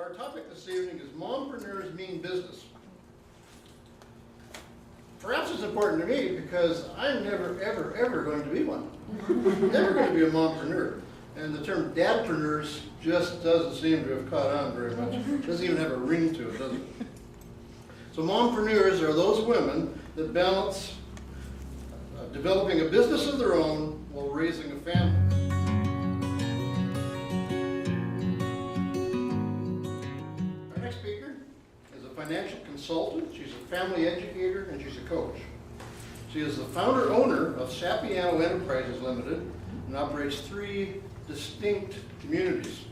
Our topic this evening is Mompreneurs Mean Business. Perhaps it's important to me because I'm never, ever going to be one. Never going to be a mompreneur. And the term dadpreneurs just doesn't seem to have caught on very much. It doesn't even have a ring to it, does it? So mompreneurs are those women that balance developing a business of their own while raising a family. Our next speaker is a financial consultant, she's a family educator, and she's a coach. She is the founder-owner of Sapiano Enterprises Limited and operates 3 distinct communities.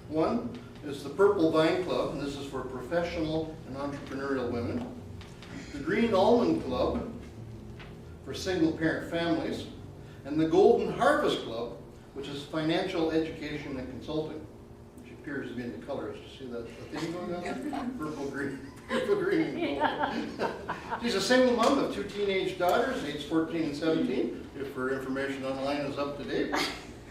One is the Purple Vine Club, and this is for professional and entrepreneurial women. The Green Almond Club for single-parent families, and the Golden Harvest Club, which is financial education and consulting, which appears to be in the colors. You see that theme going on there? Purple, green, and gold. She's a single mom of 2 teenage daughters, aged 14 and 17, if her information online is up to date.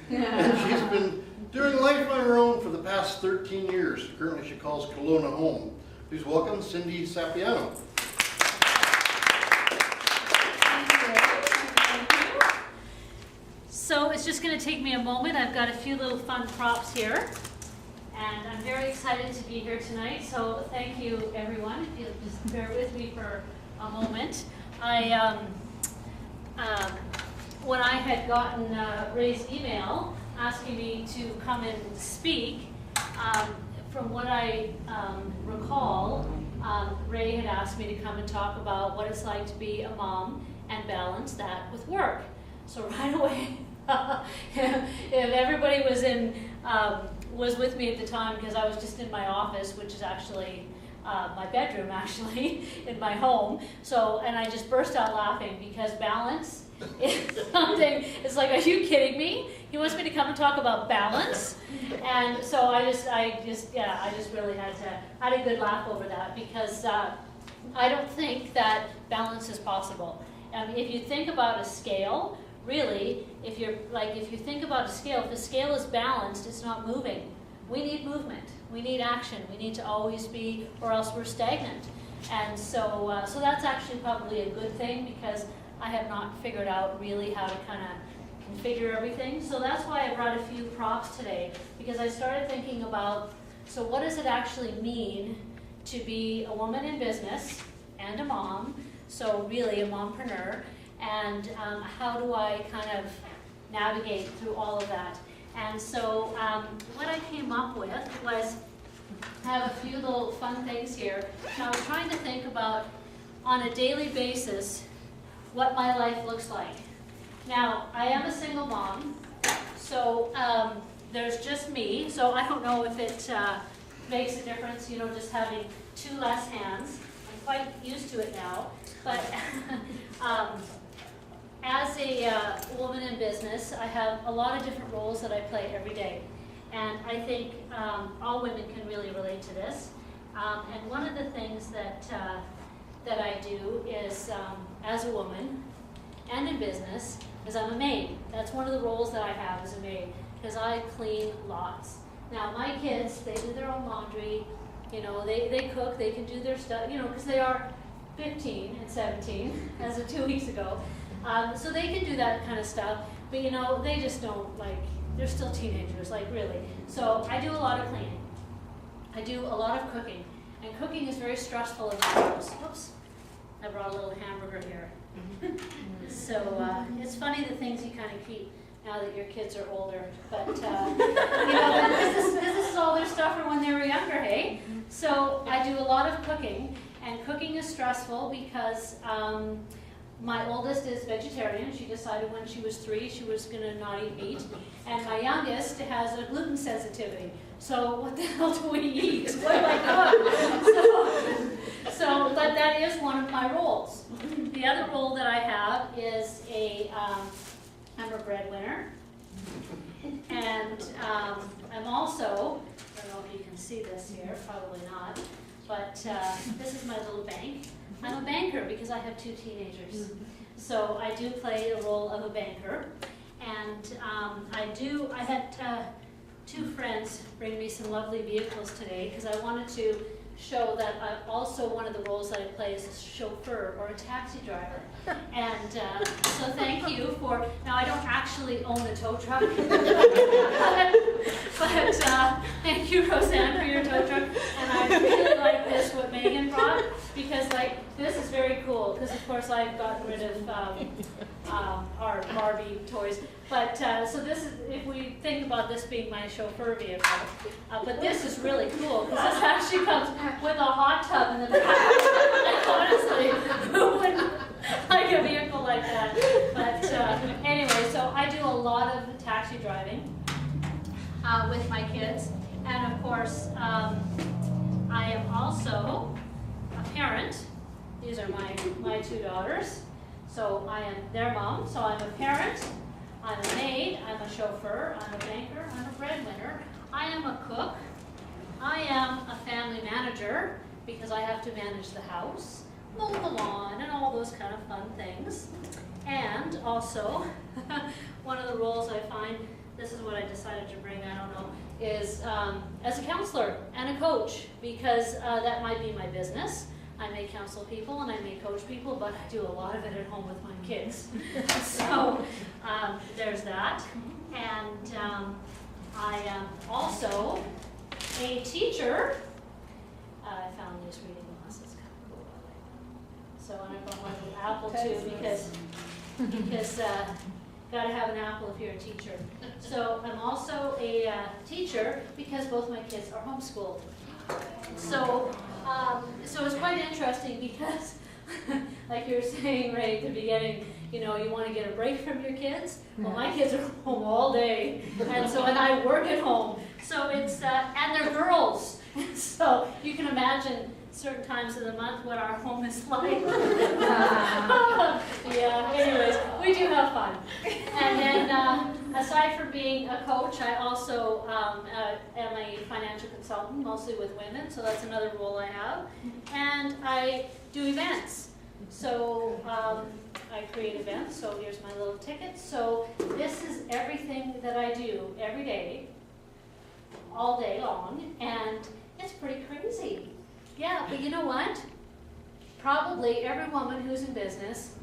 And she's been doing life on her own for the past 13 years. Currently she calls Kelowna home. Please welcome Cyndee Sapiano. So it's just going to take me a moment. I've got a few little fun props here, and I'm very excited to be here tonight. So thank you, everyone. If you'll just bear with me for a moment. When I had gotten Ray's email asking me to come and speak, from what I recall, Ray had asked me to come and talk about what it's like to be a mom and balance that with work. So right away, if everybody was with me at the time, because I was just in my office, which is actually my bedroom, actually, in my home. So, and I just burst out laughing because balance is something. It's like, are you kidding me? He wants me to come and talk about balance, and so I just really had a good laugh over that because I don't think that balance is possible. If you think about a scale. Really, if you think about a scale, if the scale is balanced, it's not moving. We need movement. We need action. We need to always be, or else we're stagnant. And so that's actually probably a good thing because I have not figured out really how to kind of configure everything. So that's why I brought a few props today, because I started thinking about, so what does it actually mean to be a woman in business and a mom, so really a mompreneur, and how do I kind of navigate through all of that. And so what I came up with was, I have a few little fun things here. Now I was trying to think about, on a daily basis, what my life looks like. Now, I am a single mom, so there's just me, so I don't know if it makes a difference, you know, just having 2 less hands. I'm quite used to it now, but as a woman in business, I have a lot of different roles that I play every day. And I think all women can really relate to this. And one of the things that I do is, as a woman and in business, is I'm a maid. That's one of the roles that I have as a maid, because I clean lots. Now my kids, they do their own laundry, you know, they cook, they can do their stuff, you know, because they are 15 and 17, as of 2 weeks ago. So they can do that kind of stuff, but you know, they just don't, like, they're still teenagers, like, really. So I do a lot of cleaning. I do a lot of cooking, and cooking is very stressful in my house. Whoops, I brought a little hamburger here. So it's funny the things you kind of keep now that your kids are older, but you know, this is all their stuff from when they were younger, hey? So I do a lot of cooking, and cooking is stressful because my oldest is vegetarian. She decided when she was 3 she was going to not eat meat. And my youngest has a gluten sensitivity. So what the hell do we eat? What do I cook? So, but that is one of my roles. The other role that I have is I'm a breadwinner. And I'm also, I don't know if you can see this here, probably not, but this is my little bank. I'm a banker because I have 2 teenagers. So I do play the role of a banker. And two friends bring me some lovely vehicles today because I wanted to show that also one of the roles that I play is a chauffeur or a taxi driver. And so thank you for, now I don't actually own a tow truck, but thank you, Roseanne, for your tow truck. And I really like this, what Megan brought, because like this is very cool, because of course I've gotten rid of our Barbie toys. But so this is, if we think about this being my chauffeur vehicle, but this is really cool because this actually comes with a hot tub in the back. Like, honestly, who wouldn't like a vehicle like that? But anyway, so I do a lot of taxi driving with my kids, and of course, I am also a parent. These are my two daughters. So I am their mom. So I'm a parent. I'm a maid, I'm a chauffeur, I'm a banker, I'm a breadwinner, I am a cook, I am a family manager because I have to manage the house, mow the lawn, and all those kind of fun things. And also, one of the roles I find, this is what I decided to bring, I don't know, is as a counselor and a coach, because that might be my business. I may counsel people and I may coach people, but I do a lot of it at home with my kids. So there's that. And I am also a teacher. I found this reading glasses kind of cool. So and I brought my little apple too because gotta have an apple if you're a teacher. So I'm also a teacher because both my kids are homeschooled. So so it's quite interesting because, like you were saying right at the beginning, you know, you want to get a break from your kids. Well, my kids are home all day, and I work at home. So it's and they're girls, so you can imagine certain times of the month what our home is like. Yeah. Anyways, we do have fun. And then aside from being a coach, I also am a financial consultant, mostly with women. So that's another role I have. And I do events. So I create events. So here's my little ticket. So this is everything that I do every day, all day long, and it's pretty crazy. Yeah, but you know what? Probably every woman who's in business,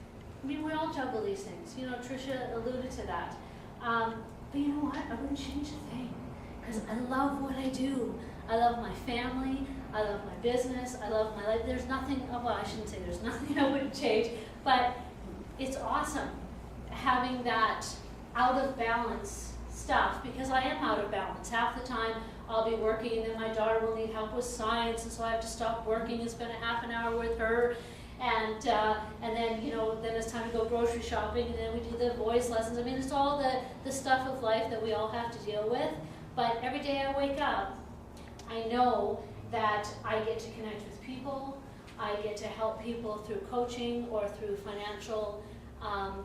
I mean, we all juggle these things. You know, Tricia alluded to that. But you know what? I wouldn't change a thing because I love what I do. I love my family. I love my business. I love my life. There's nothing, well, I shouldn't say there's nothing I wouldn't change, but it's awesome having that out of balance stuff because I am out of balance. Half the time I'll be working and then my daughter will need help with science and so I have to stop working and spend a half an hour with her. And then, you know, then it's time to go grocery shopping and then we do the voice lessons. I mean, it's all the stuff of life that we all have to deal with. But every day I wake up, I know that I get to connect with people. I get to help people through coaching or through financial,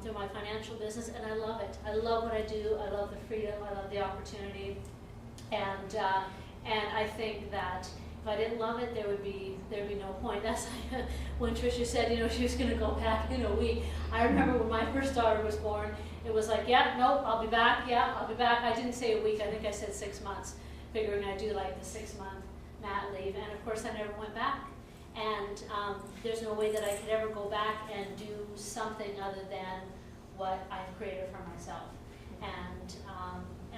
through my financial business, and I love it. I love what I do. I love the freedom. I love the opportunity. And I think that if I didn't love it, there'd be no point. That's like when Tricia said, you know, she was going to go back in a week. I remember when my first daughter was born, it was like, yeah, nope, I'll be back. Yeah, I'll be back. I didn't say a week. I think I said 6 months, figuring I'd do like the 6-month mat leave. And of course, I never went back. And there's no way that I could ever go back and do something other than what I've created for myself. And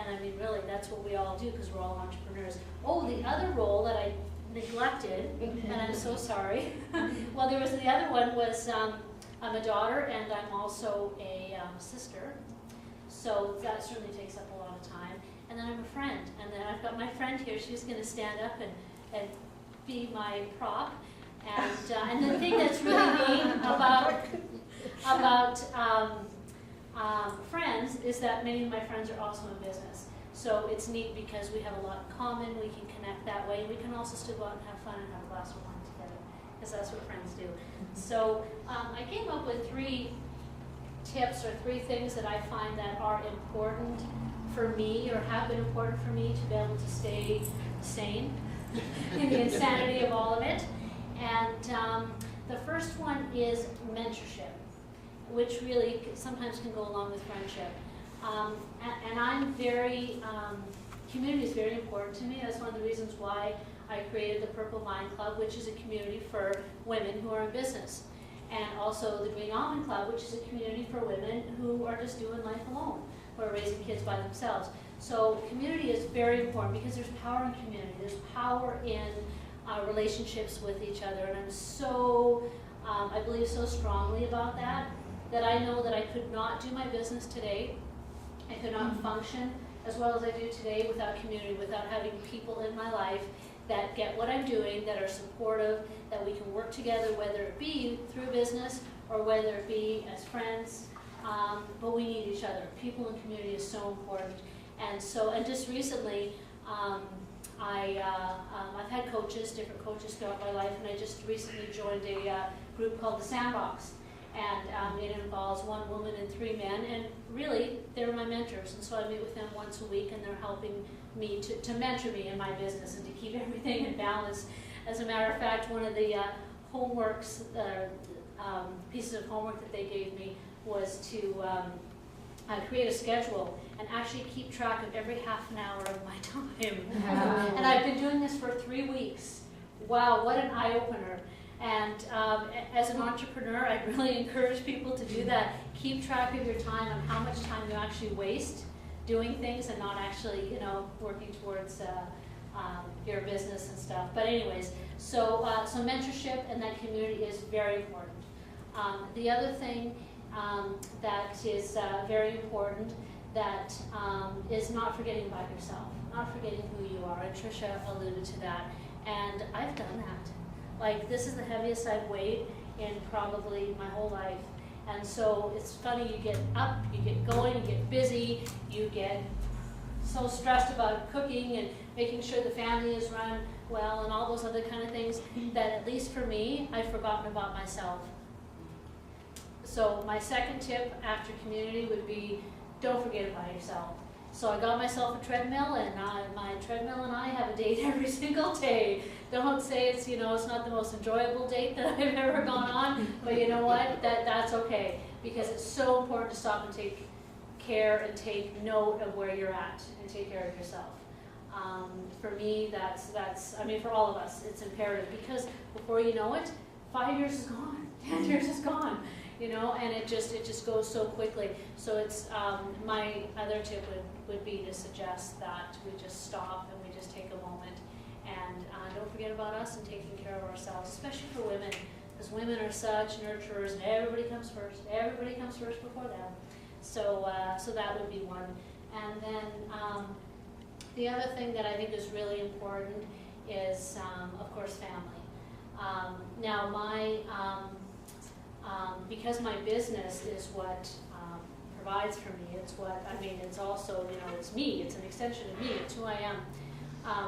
I mean, really, that's what we all do because we're all entrepreneurs. Oh, the other role that I neglected, and I'm so sorry. Well, there was the other one was I'm a daughter and I'm also a sister. So that certainly takes up a lot of time. And then I'm a friend. And then I've got my friend here. She's going to stand up and be my prop. And the thing that's really neat about friends is that many of my friends are also in business. So it's neat because we have a lot in common, we can connect that way, and we can also still go out and have fun and have a glass of wine together, because that's what friends do. So I came up with 3 tips or 3 things that I find that are important for me or have been important for me to be able to stay sane in the insanity of all of it. And the first one is mentorship, which really sometimes can go along with friendship. And I'm very community is very important to me. That's one of the reasons why I created the Purple Vine Club, which is a community for women who are in business. And also the Green Almond Club, which is a community for women who are just doing life alone, who are raising kids by themselves. So community is very important because there's power in community. There's power in relationships with each other. And I'm so, I believe so strongly about that, that I know that I could not do my business today. I could not function as well as I do today without community, without having people in my life that get what I'm doing, that are supportive, that we can work together, whether it be through business or whether it be as friends, but we need each other. People in community is so important. And so, and just recently, I've had coaches, different coaches throughout my life, and I just recently joined a group called the Sandbox. And it involves 1 woman and 3 men, and really, they're my mentors. And so I meet with them once a week, and they're helping me to mentor me in my business and to keep everything in balance. As a matter of fact, one of the homeworks, pieces of homework that they gave me was to create a schedule and actually keep track of every half an hour of my time. And I've been doing this for 3 weeks. Wow, what an eye-opener. And as an entrepreneur, I really encourage people to do that. Keep track of your time and how much time you actually waste doing things and not actually, you know, working towards your business and stuff. But anyways, so mentorship and that community is very important. The other thing that is very important that is not forgetting about yourself, not forgetting who you are. And Tricia alluded to that. And I've done that. Like, this is the heaviest I've weighed in probably my whole life. And so it's funny, you get up, you get going, you get busy, you get so stressed about cooking and making sure the family is run well and all those other kind of things that, at least for me, I've forgotten about myself. So my second tip after community would be, don't forget about yourself. So I got myself a treadmill, and my treadmill and I have a date every single day. Don't say it's, you know, it's not the most enjoyable date that I've ever gone on, but you know what? That's okay, because it's so important to stop and take care and take note of where you're at and take care of yourself. For me, that's I mean, for all of us, it's imperative, because before you know it, 5 years is gone, 10 years is gone. You know, and it just goes so quickly. So it's my other tip would be to suggest that we just stop and we just take a moment and don't forget about us and taking care of ourselves, especially for women, because women are such nurturers, and everybody comes first. Everybody comes first before them. So so that would be one. And then the other thing that I think is really important is, of course, family. Now my because my business is what provides for me, it's what, I mean, it's also, you know, it's me, it's an extension of me, it's who I am.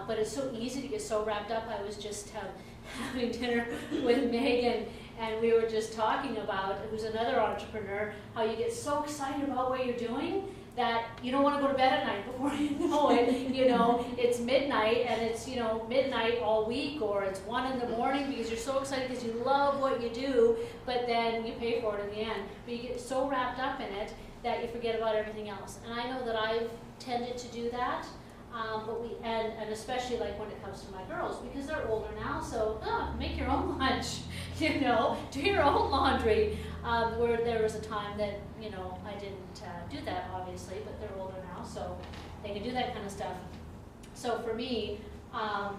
But it's so easy to get so wrapped up. I was just having dinner with Megan, and we were just talking about, who's another entrepreneur, how you get so excited about what you're doing that you don't want to go to bed at night before you know it. You know, it's midnight, and it's, you know, midnight all week, or it's 1 in the morning, because you're so excited because you love what you do, but then you pay for it in the end. But you get so wrapped up in it that you forget about everything else. And I know that I've tended to do that, and especially like when it comes to my girls, because they're older now, so make your own lunch, you know, do your own laundry. Where there was a time that, you know, I didn't do that, obviously, but they're older now, so they can do that kind of stuff. So for me, I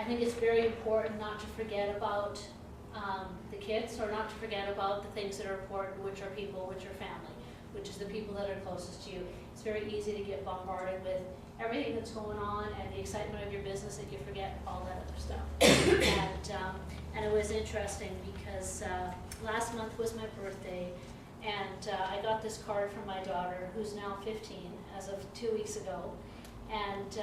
think it's very important not to forget about the kids, or not to forget about the things that are important, which are people, which are family, which is the people that are closest to you. It's very easy to get bombarded with everything that's going on and the excitement of your business that you forget all that other stuff. And it was interesting because last month was my birthday, and I got this card from my daughter, who's now 15, as of 2 weeks ago. And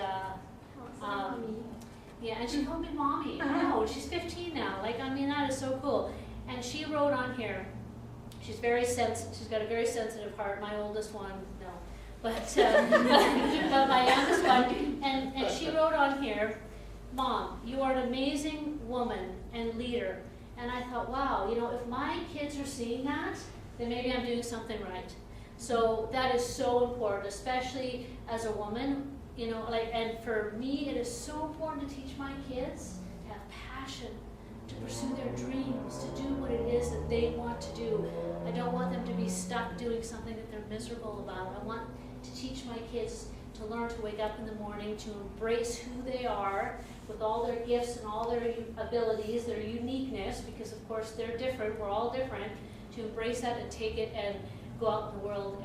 yeah, and she called me mommy. I know, she's 15 now. Like, I mean, that is so cool. And she wrote on here, she's very sensitive. She's got a very sensitive heart. My oldest one, no, but my youngest one. And she wrote on here, Mom, you are an amazing woman and leader. And I thought, wow, you know, if my kids are seeing that, then maybe I'm doing something right. So that is so important, especially as a woman, you know, like, and for me, it is so important to teach my kids to have passion, to pursue their dreams, to do what it is that they want to do. I don't want them to be stuck doing something that they're miserable about. I want to teach my kids to learn to wake up in the morning, to embrace who they are with all their gifts and all their abilities, their uniqueness, because of course they're different, we're all different, to embrace that and take it and go out in the world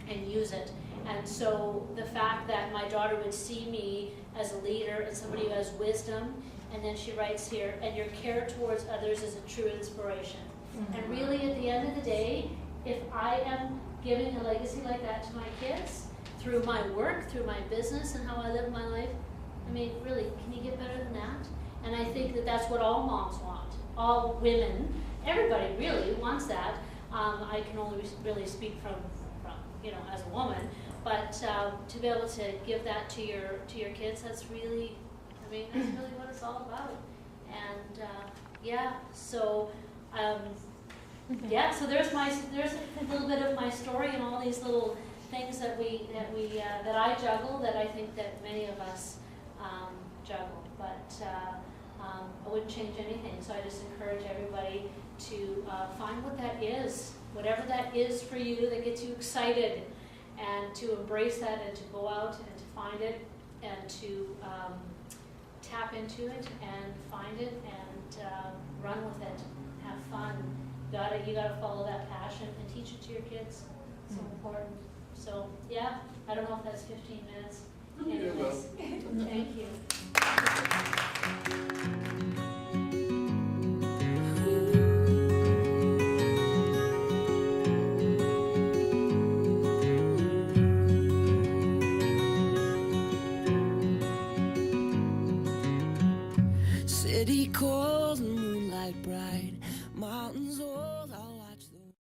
and use it. And so the fact that my daughter would see me as a leader and somebody who has wisdom, and then she writes here, and your care towards others is a true inspiration. And really at the end of the day, if I am giving a legacy like that to my kids, through my work, through my business and how I live my life, I mean, really, can you get better than that? And I think that that's what all moms want, all women, everybody really wants that. I can only really speak from you know, as a woman, but to be able to give that to your kids, that's really, I mean, that's really what it's all about. And yeah, so yeah, so there's a little bit of my story and all these little things that that I juggle, that I think that many of us juggle, but I wouldn't change anything. So I just encourage everybody to find what that is, whatever that is for you that gets you excited, and to embrace that and to go out and to find it and to tap into it and find it and run with it, have fun. You gotta follow that passion and teach it to your kids. It's so important. So yeah, I don't know if that's 15 minutes. Anyways, thank you. City cold, moonlight bright, mountains old.